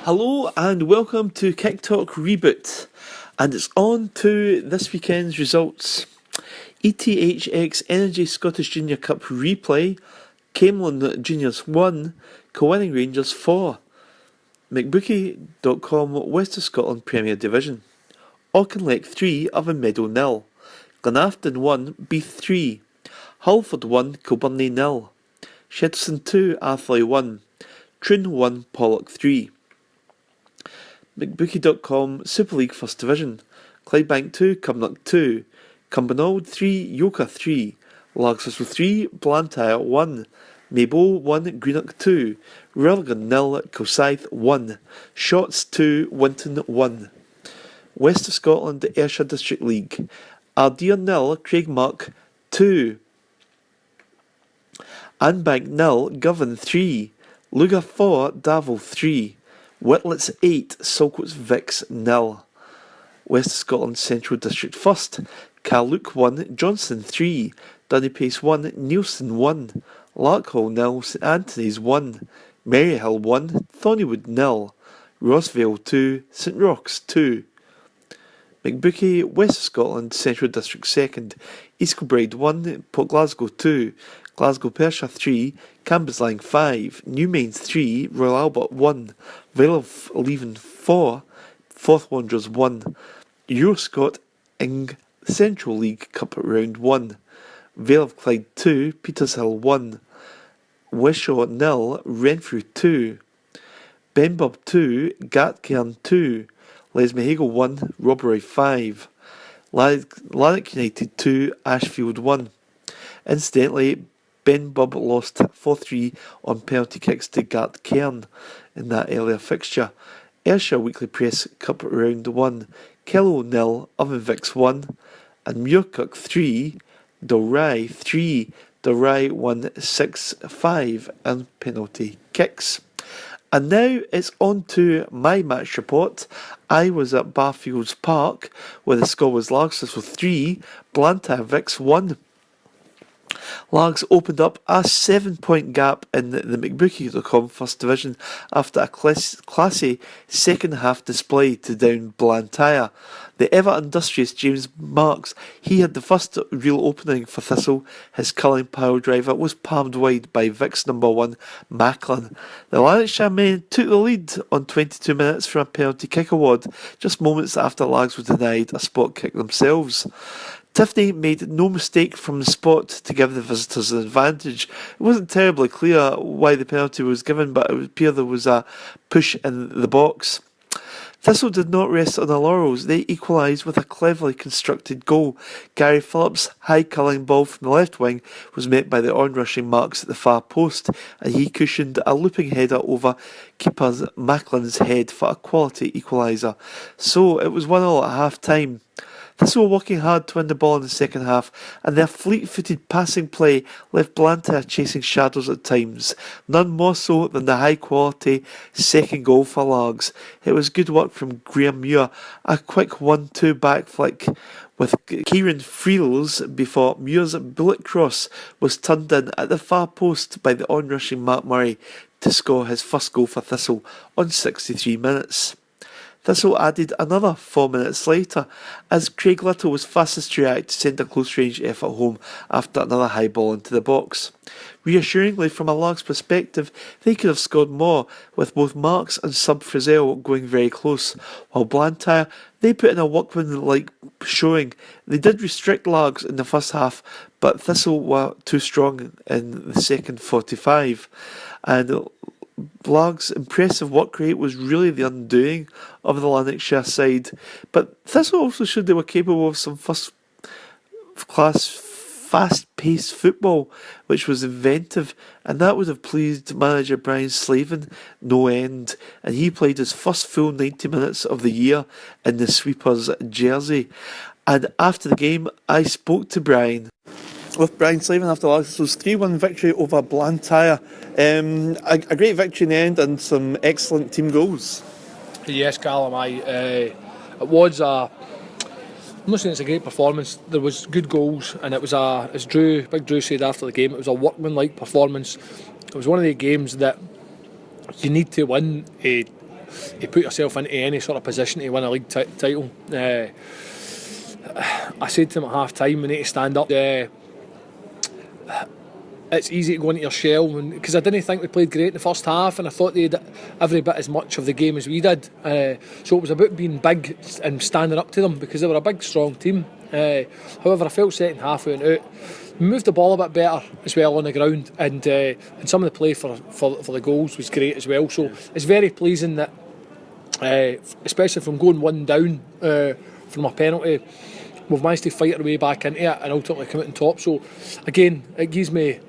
Hello and welcome to Kicktalk Reboot, and it's on to this weekend's results. ETHX Energy Scottish Junior Cup replay, Camelon Juniors 1, Co-winning Rangers 4, McBookie.com West of Scotland Premier Division, Auchinleck 3, Oven Meadow 0, Glenafton 1, Beath 3, Halford 1, Kilbirnie 0, Shetterson 2, Athley 1, Troon 1, Pollok 3. McBookie.com Super League First Division, Clydebank 2, Cumnock 2, Cumbernauld 3, Yoka 3, Largs 3, Blantyre 1, Maybole 1, Greenock 2, Rutherglen 0, Kilsyth 1, Shotts 2, Winton 1. West of Scotland Ayrshire District League, Ardere 0, Craigmark 2, Anbank 0, Govan 3, Luga 4, Davil 3, Whitlets 8, Saltcoats Vicks 0. West of Scotland Central District First, Carluke 1, Johnson 3, Dunnypace 1, Neilson 1, Larkhall 0, St Anthony's 1, Maryhill 1, Thornywood 0, Rossvale 2, St Rochs 2. McBookie West of Scotland Central District Second, East Kilbride 1, Port Glasgow 2, Glasgow Perthshire 3, Cambuslang 5, Newmains 3, Royal Albert 1, Vale of Leven 4, Forth Wanderers 1, Euroscot Ing Central League Cup Round 1, Vale of Clyde 2, Petershill 1, Wishaw 0, Renfrew 2, Benbub 2, Gatcairn 2, Lesmahagle 1, Robbery 5, Lanark United 2, Ashfield 1. Incidentally, Benbub lost 4-3 on penalty kicks to Gatcairn in that earlier fixture. Ayrshire Weekly Press Cup Round 1, Kello 0, Oven Vicks 1, and Muirkirk 3, Dalry 3, Dalry 1 6-5 and penalty kicks. And now it's on to my match report. I was at Barfields Park where the score was Largs with 3, Blantyre Vicks 1. Largs opened up a 7-point gap in the McBookie.com First Division after a classy second half display to down Blantyre. The ever industrious James Marks, he had the first real opening for Thistle. His culling pile driver was palmed wide by Vicks number 1, Macklin. The Lanarkshire men took the lead on 22 minutes from a penalty kick award, just moments after Largs was denied a spot kick themselves. Tiffany made no mistake from the spot to give the visitors an advantage. It wasn't terribly clear why the penalty was given, but it would appear there was a push in the box. Thistle did not rest on their laurels. They equalised with a cleverly constructed goal. Gary Phillips' high culling ball from the left wing was met by the on-rushing Marks at the far post, and he cushioned a looping header over keeper Macklin's head for a quality equaliser. So it was 1-1 at half-time. Thistle were working hard to win the ball in the second half, and their fleet-footed passing play left Blantyre chasing shadows at times, none more so than the high-quality second goal for Largs. It was good work from Graham Muir, a quick 1-2 back flick with Kieran Freels before Muir's bullet cross was turned in at the far post by the on-rushing Mark Murray to score his first goal for Thistle on 63 minutes. Thistle added another 4 minutes later, as Craig Little was fastest to react to send a close-range effort home after another high ball into the box. Reassuringly, from a Largs perspective, they could have scored more, with both Marks and sub Frizzell going very close, while Blantyre, they put in a workman-like showing. They did restrict Largs in the first half, but Thistle were too strong in the second 45, and Largs' impressive work rate was really the undoing of the Lanarkshire side, but Thistle also showed they were capable of some first-class, fast-paced football, which was inventive, and that would have pleased manager Brian Slavin no end, and he played his first full 90 minutes of the year in the sweeper's jersey. And after the game, I spoke to Brian. With Brian Slavin after Largs' 3-1 victory over Blantyre. A great victory in the end and some excellent team goals. Yes, Callum, it was I'm not saying it's a great performance. There was good goals, and it was as Big Drew said after the game, it was a workmanlike performance. It was one of the games that you need to win put yourself into any sort of position to win a league title. I said to him at half time, we need to stand up. It's easy to go into your shell because I didn't think we played great in the first half, and I thought they had every bit as much of the game as we did. So it was about being big and standing up to them because they were a big, strong team. However, I felt second half we went out. We moved the ball a bit better as well on the ground, and some of the play for the goals was great as well. So it's very pleasing that, especially from going one down from a penalty, we've managed to fight our way back into it and ultimately come out on top. So again, it gives me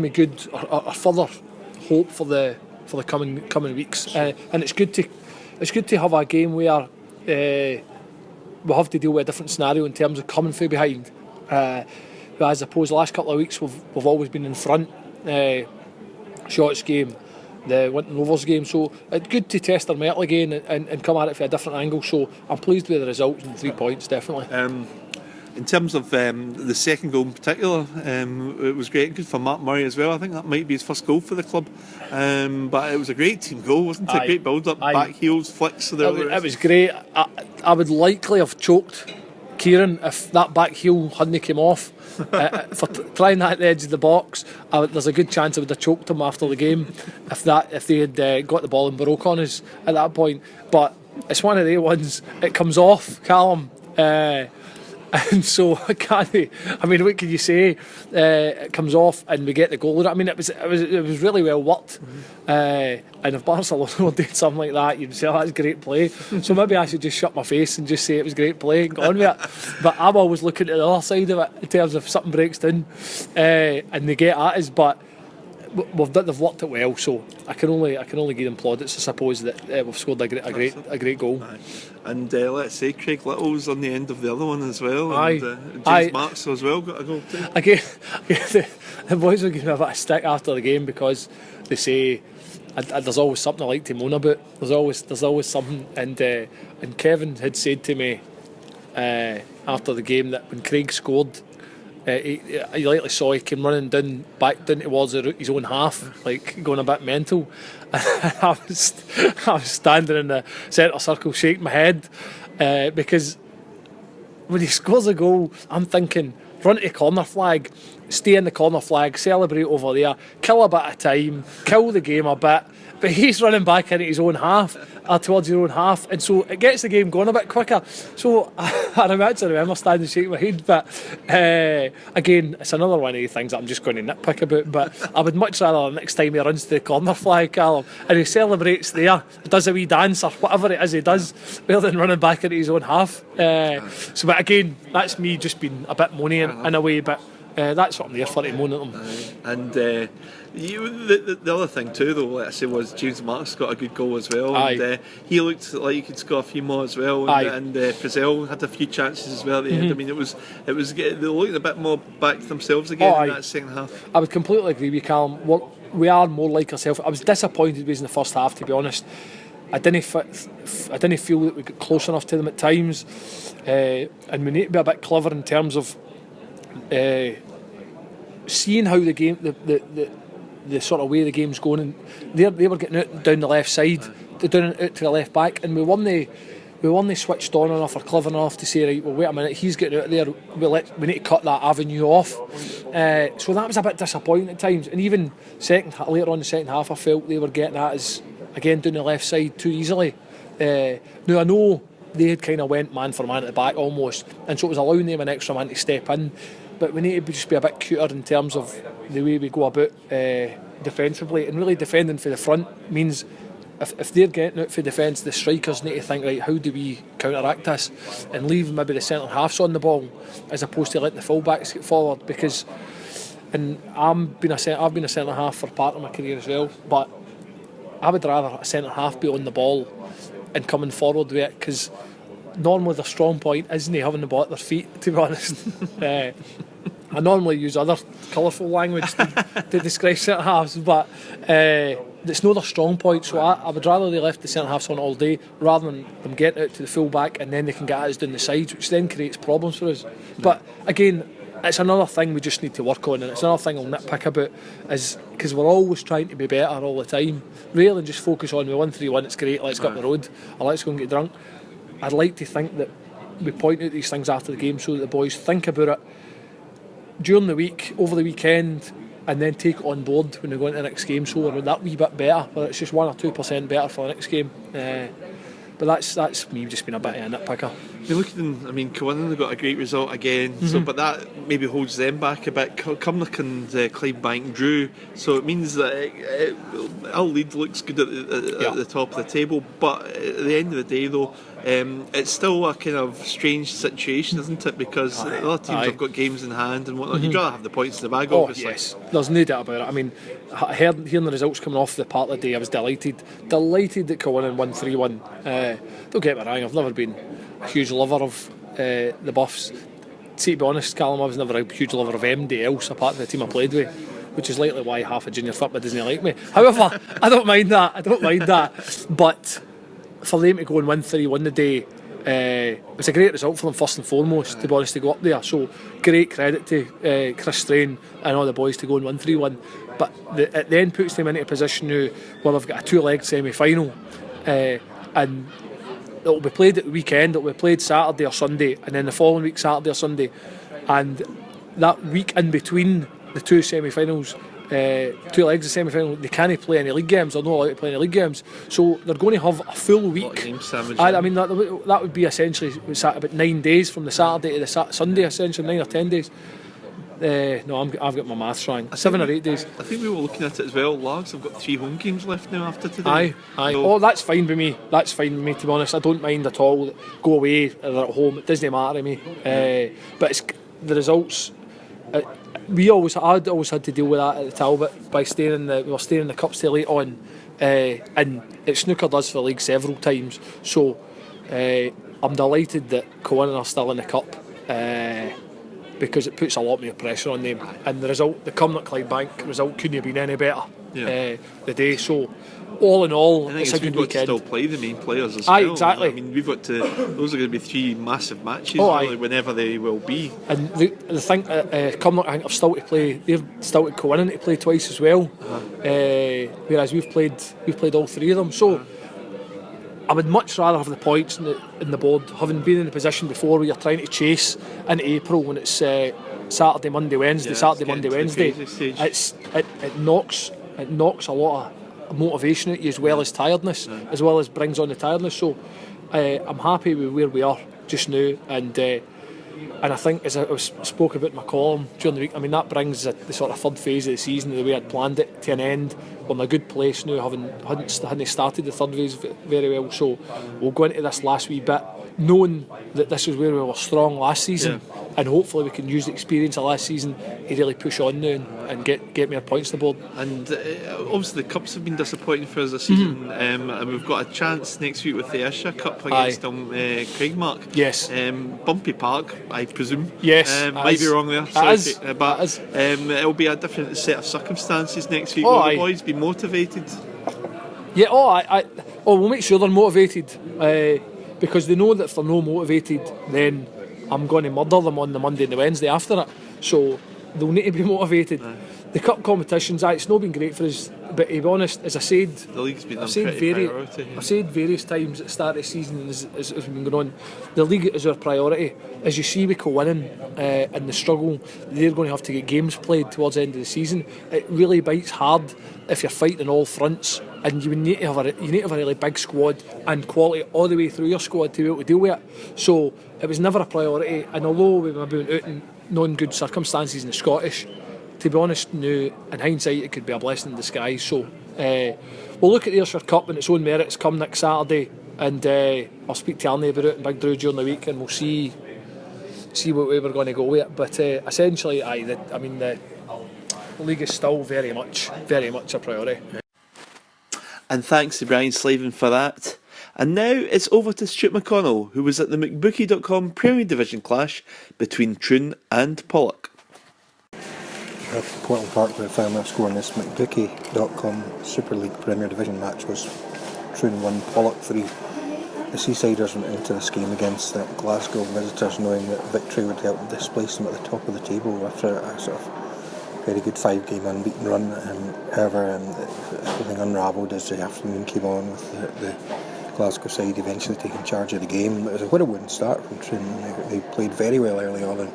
good or further hope for the coming weeks, and it's good to have a game where we have to deal with a different scenario in terms of coming from behind. As opposed to the last couple of weeks, we've always been in front. Shots game, the Winton Rovers game, so it's good to test our mettle again and come at it from a different angle. So I'm pleased with the results and 3 points, definitely. In terms of the second goal in particular, it was great, good for Mark Murray as well. I think that might be his first goal for the club, but it was a great team goal, wasn't it? Great build-up, back heels, flicks. It was great. I would likely have choked Kieran if that back heel hadn't come off. For trying that at the edge of the box, there's a good chance I would have choked him after the game if they had got the ball and broke on us at that point. But it's one of the ones, it comes off, Callum, and so I can't. I mean, what can you say? It comes off and we get the goal. I mean, it was really well worked. And if Barcelona were doing something like that, you'd say, oh, that's great play. So maybe I should just shut my face and just say it was great play and go on with it. But I'm always looking at the other side of it in terms of something breaks down and they get at us. But they've worked it well, so I can only give them plaudits. I suppose that we've scored a great goal. Aye. And let's say Craig Little's on the end of the other one as well. Aye. And James Marks as well got a goal too. Again, the boys will give me a bit of stick after the game because they say there's always something I like to moan about. There's always something, and Kevin had said to me after the game that when Craig scored, you likely saw he came running back down towards his own half, like going a bit mental. I was standing in the centre circle shaking my head because when he scores a goal, I'm thinking run to the corner flag, stay in the corner flag, celebrate over there, kill a bit of time, kill the game a bit. But he's running back into his own half, towards your own half, and so it gets the game going a bit quicker. So I remember standing shaking my head. But again, it's another one of the things that I'm just going to nitpick about. But I would much rather the next time he runs to the corner flag, Callum, and he celebrates there, does a wee dance or whatever it is he does, rather than running back into his own half. But again, that's me just being a bit moany in a way, but that's what I'm there for, to moan at them. And the other thing too, though, like I say, was James Marks got a good goal as well. And he looked like he could score a few more as well. And Frizzell had a few chances as well at the end. I mean, it was they looked a bit more back to themselves again in that second half. I would completely agree with you, Callum. We are more like ourselves. I was disappointed with us in the first half, to be honest. I didn't feel that we got close enough to them at times, and we need to be a bit clever in terms of seeing how the game, the sort of way the game's going. And they were getting out down the left side, down out to the left back, and we weren't switched on enough or clever enough to say, right, well, wait a minute, he's getting out there, we need to cut that avenue off. So that was a bit disappointing at times. And even later on in the second half, I felt they were getting at us again down the left side too easily. Now I know they had kind of went man for man at the back almost, and so it was allowing them an extra man to step in. But we need to just be a bit cuter in terms of the way we go about defensively, and really defending for the front means if they're getting out for defence, the strikers need to think, right, how do we counteract this and leave maybe the centre halves on the ball as opposed to letting the full-backs get forward. Because, and I've been a centre half for part of my career as well, but I would rather a centre half be on the ball and coming forward with it, because normally the strong point isn't having the ball at their feet, to be honest. I normally use other colourful language to describe centre halves, but it's not their strong point. So I would rather they left the centre halves on all day rather than them getting out to the full back and then they can get at us down the sides, which then creates problems for us. But again, it's another thing we just need to work on, and it's another thing I'll nitpick about, is because we're always trying to be better all the time, rather than just focus on we won 3-1, it's great, let's get up the road, or let's go and get drunk. I'd like to think that we point out these things after the game so that the boys think about it during the week, over the weekend, and then take it on board when they go into the next game, so we're that wee bit better, whether it's just 1 or 2% better for the next game. But that's me just being a bit of a nitpicker. You're looking, I mean, Cowannon got a great result again, so but that maybe holds them back a bit. Cumnock and Clydebank drew, so it means that our lead looks good at the top of the table. But at the end of the day, though, it's still a kind of strange situation, isn't it? Because a lot of teams have got games in hand and whatnot. You'd rather have the points in the bag, obviously. Yes, there's no doubt about it. I mean, hearing the results coming off the part of the day, I was delighted that Cowannon won 3-1. Don't get me wrong, I've never been a huge lover of the Buffs. To be honest, Callum, I was never a huge lover of anybody else apart from the team I played with, which is likely why half a junior football doesn't like me. However, I don't mind that. But for them to go and win 3-1 today, it was a great result for them first and foremost, to be honest, to go up there. So great credit to Chris Strain and all the boys to go and win 3-1. But it then puts them into a position now where they've got a 2-leg semi-final, and it'll be played at the weekend. It'll be played Saturday or Sunday, and then the following week Saturday or Sunday, and that week in between the two semi-finals, 2 legs of semi-final, they can't play any league games. They're not allowed to play any league games, so they're going to have a full week. I mean that would be essentially about 9 days from the Saturday to the Sunday, essentially 9 or 10 days. No, I've got my maths wrong. 7 or 8 days. I think we were looking at it as well. Largs have got 3 home games left now after today. Aye. So, that's fine with me. To be honest. I don't mind at all. Go away or they're at home. It doesn't matter to me. But it's the results. I'd always had to deal with that at the Talbot by we were staying in the cups till late on, and it snookered us for the league several times. So I'm delighted that Cowannon are still in the cup. Because it puts a lot more pressure on them, and the result, the Cumnock Clydebank result, couldn't have been any better the day. So all in all, it's a good weekend. To still play the main players as well. Exactly. I mean, we've got to. Those are going to be 3 massive matches, really, whenever they will be. And the thing, Cumnock, I think, have still to play. They've still to Cowannon to play twice as well. Whereas we've played all 3 of them. So I would much rather have the points in the board, having been in a position before where you're trying to chase into April when it's Saturday, Monday, Wednesday. It knocks a lot of motivation at you, as well as tiredness, as well as brings on the tiredness. So I'm happy with where we are just now, and I think, as I spoke about in my column during the week, I mean, that brings the sort of third phase of the season, the way I'd planned it, to an end. We're in a good place now, hadn't started the third phase very well. So we'll go into this last wee bit knowing that this is where we were strong last season, and hopefully we can use the experience of last season to really push on now and get more points on the board. And obviously the cups have been disappointing for us this season, and we've got a chance next week with the Ayrshire Cup against Craigmark. Yes. Bumpy Park, I presume. Yes. Might be wrong there. Sorry, but it'll be a different set of circumstances next week. Will the boys be motivated? Yeah. We'll make sure they're motivated. Because they know that if they're not motivated, then I'm going to murder them on the Monday and the Wednesday after it. So they'll need to be motivated. The cup competitions, it's not been great for us. But to be honest, as I said, the league's been I've said various times at the start of the season as we've been going on, the league is our priority. As you see with Cowannon and the struggle, they're going to have to get games played towards the end of the season. It really bites hard if you're fighting on all fronts, and you need to have a really big squad and quality all the way through your squad to be able to deal with it. So it was never a priority, and although we were out in non-good circumstances in the Scottish, to be honest, now in hindsight it could be a blessing in disguise. So we'll look at the Ayrshire Cup and its own merits come next Saturday, and I'll speak to Arnie about it in Big Drew during the week, and we'll see what way we're going to go with it. But essentially, the league is still very much a priority. And thanks to Brian Slavin for that. And now it's over to Stuart McConnell, who was at the McBookie.com Premier Division clash between Troon and Pollok. At Portland Park, the final score in this McBookie.com Super League Premier Division match was Troon 1, Pollok 3. the Seasiders went into this game against the Glasgow visitors knowing that victory would help them displace them at the top of the table after a sort of very good 5-game unbeaten run. However, everything unravelled as the afternoon came on with the Glasgow side eventually taking charge of the game. It was a whirlwind start from Troon. They played very well early on,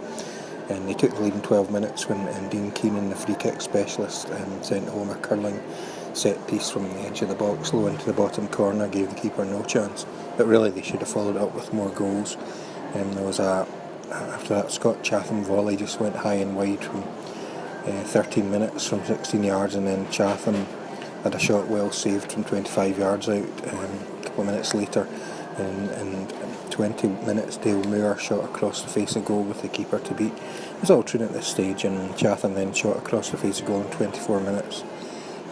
and they took the lead in 12 minutes when Dean Keenan, the free kick specialist, sent home a curling set piece from the edge of the box low into the bottom corner, gave the keeper no chance. But really they should have followed up with more goals. There was after that Scott Chatham volley just went high and wide from 13 minutes from 16 yards, and then Chatham had a shot well saved from 25 yards out a couple of minutes later. And 20 minutes Dale Moore shot across the face of goal with the keeper to beat. It was all Troon at this stage, and Chatham then shot across the face of goal in 24 minutes.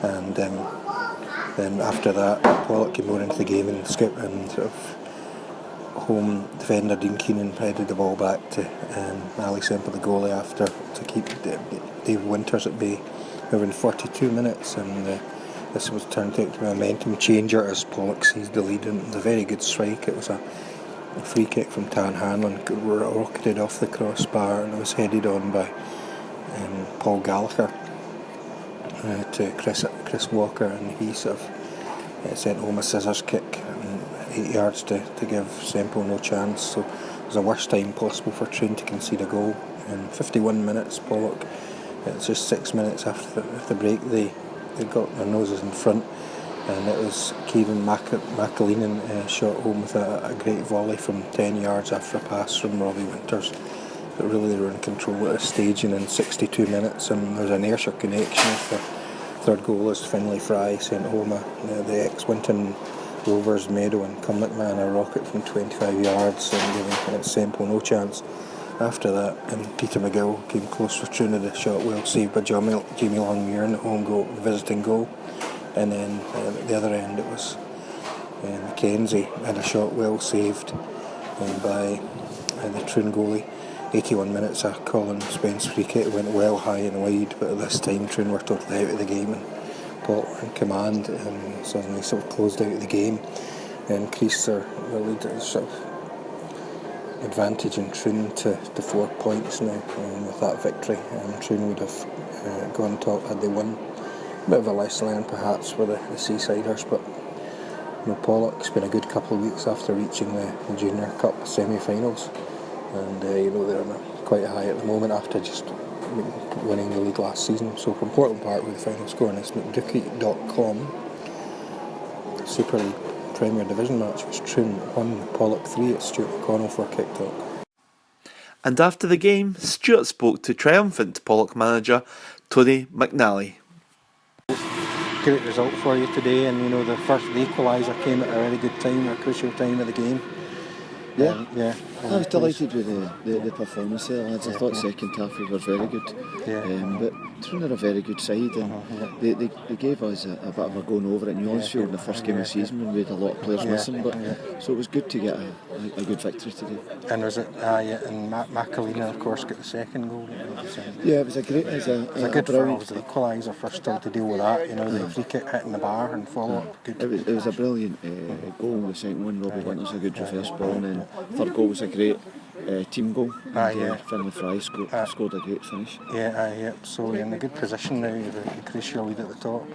And then after that, Pollok came more into the game and sort of home defender Dean Keenan headed the ball back to Ali Semple, the goalie, after to keep Dave Winters at bay. Over in 42 minutes, and this was turned out to be a momentum changer as Pollok seized the lead. And it was a very good strike. It was a free kick from Tan Hanlon, rocketed off the crossbar, and it was headed on by Paul Gallagher to Chris Walker, and he sort of sent home a scissors kick 8 yards to give Semple no chance. So it was the worst time possible for Troon to concede a goal. In 51 minutes, Pollok, it's just 6 minutes after the break, they got their noses in front, and it was Kieran McAleenan shot home with a great volley from 10 yards after a pass from Robbie Winters. But really they were in control at this stage, and in 62 minutes, and there was an Ayrshire connection with the third goal as Finlay Fry sent home the ex-Winton Rovers Meadow and Cumnock man a rocket from 25 yards and giving Semple no chance. After that, and Peter McGill came close for Troon with a shot well saved by Jamie Longmuir, the home goal, the visiting goal. And then at the other end it was Mackenzie had a shot well saved by the Troon goalie. 81 minutes, a Colin Spence free kick went well high and wide, but at this time Troon were totally out of the game, and Pollok in command suddenly sort of closed out of the game and increased their lead sort of advantage in Troon to 4 points now. With that victory, Troon would have gone top had they won. A bit of a lesson learned perhaps for the Seasiders, but Pollok's been a good couple of weeks after reaching the Junior Cup semi-finals, and they're quite high at the moment after just winning the league last season. So from Portland Park with the final score on this McDookie.com, Super League Premier Division match was Troon 1, Pollok 3 at Stuart McConnell for Kicktalk. And after the game, Stuart spoke to triumphant Pollok manager Tony McNally. Great result for you today, and the equaliser came at a really good time, a crucial time of the game. Yeah. I was delighted with the performance there, lads. I thought second half we were very good. But Troon are a very good side, and they gave us a bit of a going over at Newlandsfield in the first game of the season when we had a lot of players missing. But so it was good to get a good victory today. And was it? And McAleenan, of course, got the second goal. Yeah, it was a great, it was a good brilliant equaliser for still to deal with that. The free kick hitting the bar and follow up. Good. It was a brilliant goal. The second one, Robbie Winters, a good reverse ball, and then third goal was a great team goal. Finlay Fry scored a great finish. So you're in a good position now to increase your lead at the top.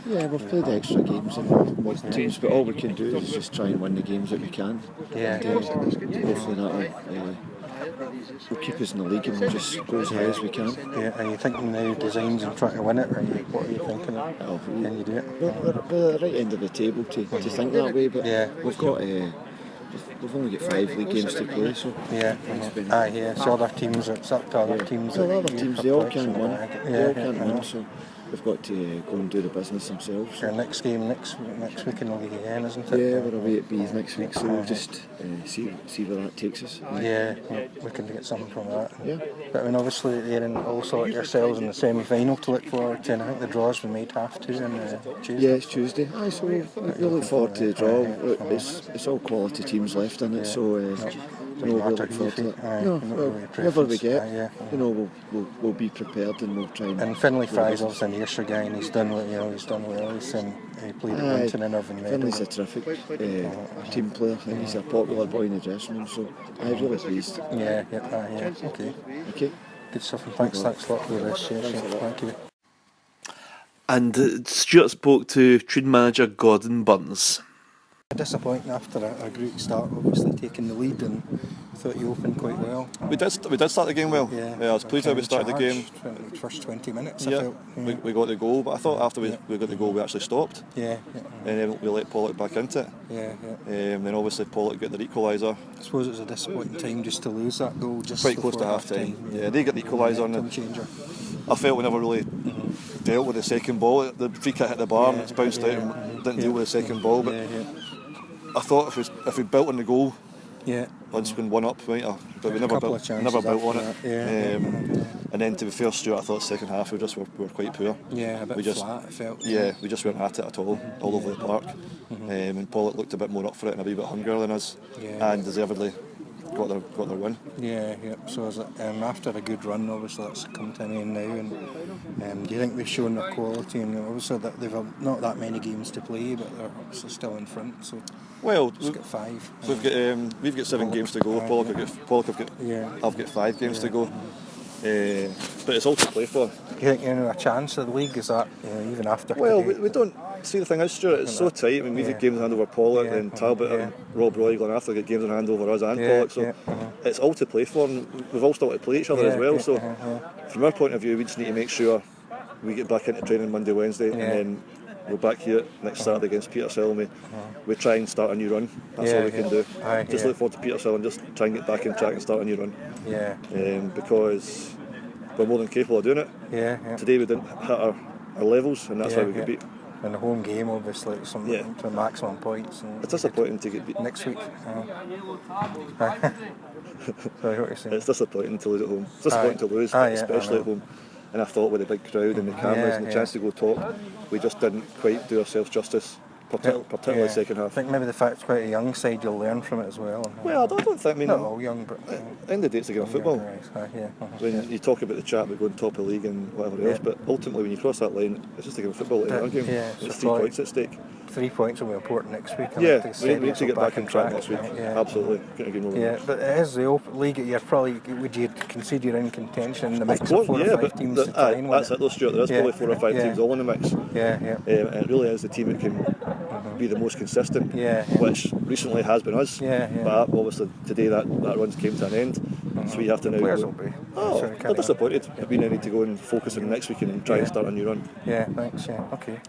We've played extra games in most teams, but all we can do is just try and win the games that we can. Hopefully that will keep us in the league and we'll just go as high as we can. Are you thinking now designs and trying to win it, or what are you thinking of? Can you do it? We're at the right end of the table to think that way, but we've got we've only got 5 league games to play, so so other teams, it's up to other teams. Well, other teams, they all can't win. They all can't win, so we've got to go and do the business themselves. Our next game next week in the league again, isn't it? Yeah, we're away at Bees next week, so we'll just see where that takes us. We can get something from that. But obviously you're also at yourselves in the semi-final to look forward to, and I think the draw's been made half 2 on Tuesday. Yeah, it's Tuesday. So we'll look forward to the draw. It's all quality teams left in it, so Don't we'll matter look forward to defeat. it. No, not well, really a whoever we preference. get, Yeah. we'll be prepared and we'll try. And Finlay Fraser's an Ayrshire guy, and he's done well. He's done well. He played at Winton and Irvine Meadow. Finlay's a terrific team player, and he's a popular boy in the dressing room. So I'm really pleased. Yeah. Okay. Good stuff. And thanks a lot for this. Thank you. And Stuart spoke to Troon manager Gordon Burns. Disappointing after a great start, obviously taking the lead, and thought you opened quite well. We did start the game well. I was pleased how we started the game. First 20 minutes, Yeah, I felt. we got the goal, but I thought after we got the goal we actually stopped. Yeah. And then we let Pollok back into it. Then obviously Pollok got the equaliser. I suppose it was a disappointing time just to lose that goal. Just Quite close to before half time. Yeah, they got the equaliser. Time And changer. I felt we never really dealt with the second ball. The free kick hit the bar and it's bounced out and didn't deal with the second ball. But I thought if we built on the goal, once we went 1 up, right, but we never built on it. And then to be fair, Stuart, I thought second half we were quite poor. Yeah, a bit flat, I felt. Yeah, we just weren't at it at all over the park. And Pollok looked a bit more up for it and a wee bit hungrier than us, and deservedly got their win. Yeah. So is it, after a good run, obviously that's come to an end now, and do you think they've shown their quality? And obviously that they've not that many games to play, but they're obviously still in front. So well, we've got 5. We've got 7 games to go. I've got 5 games to go. But it's all to play for. Do you think a chance of the league is that even after? Well, today? we don't see the thing is, Stuart. It's so tight. I mean, we've got games in hand over Pollok, and Talbot and Rob Roy Glenafter got games in hand over us and Pollok. So it's all to play for, and we've all still to play each other as well. So from our point of view, we just need to make sure we get back into training Monday, Wednesday, and then we're back here next Saturday against Petershill, and we try and start a new run. That's all we can do. Just look forward to Petershill and just try and get back in track and start a new run. Because we're more than capable of doing it. Today we didn't hit our levels, and that's why we got beat. In the home game, obviously, to maximum points. And it's disappointing to get beat next week. Sorry, what you're saying? It's disappointing to lose at home. It's disappointing to lose, especially at home. And I thought with the big crowd and the cameras and the chance to go top, we just didn't quite do ourselves justice, particularly second half. I think maybe the fact it's quite a young side, you'll learn from it as well. Well, I don't think. I mean, not all young, but at the end of the day, it's a game of football. When you talk about the chat about going top of the league and whatever else, but ultimately when you cross that line, it's just a game of football. There's 3 points at stake. 3 points will be important next week. We need to get back on track next week. Absolutely. But it is the league. You're probably, would you consider you're in contention in the mix of 4 or 5 teams to try and win? That's it though, Stuart. There's probably 4 or 5 teams all in the mix. And it really is the team that can be the most consistent, which recently has been us. But obviously today that run came to an end. So we have to now go. I'm disappointed. We now need to go and focus on next week and try and start a new run. Thanks. Okay.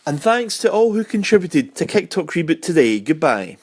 And thanks to all who contributed to Kicktalk Reboot today. Goodbye.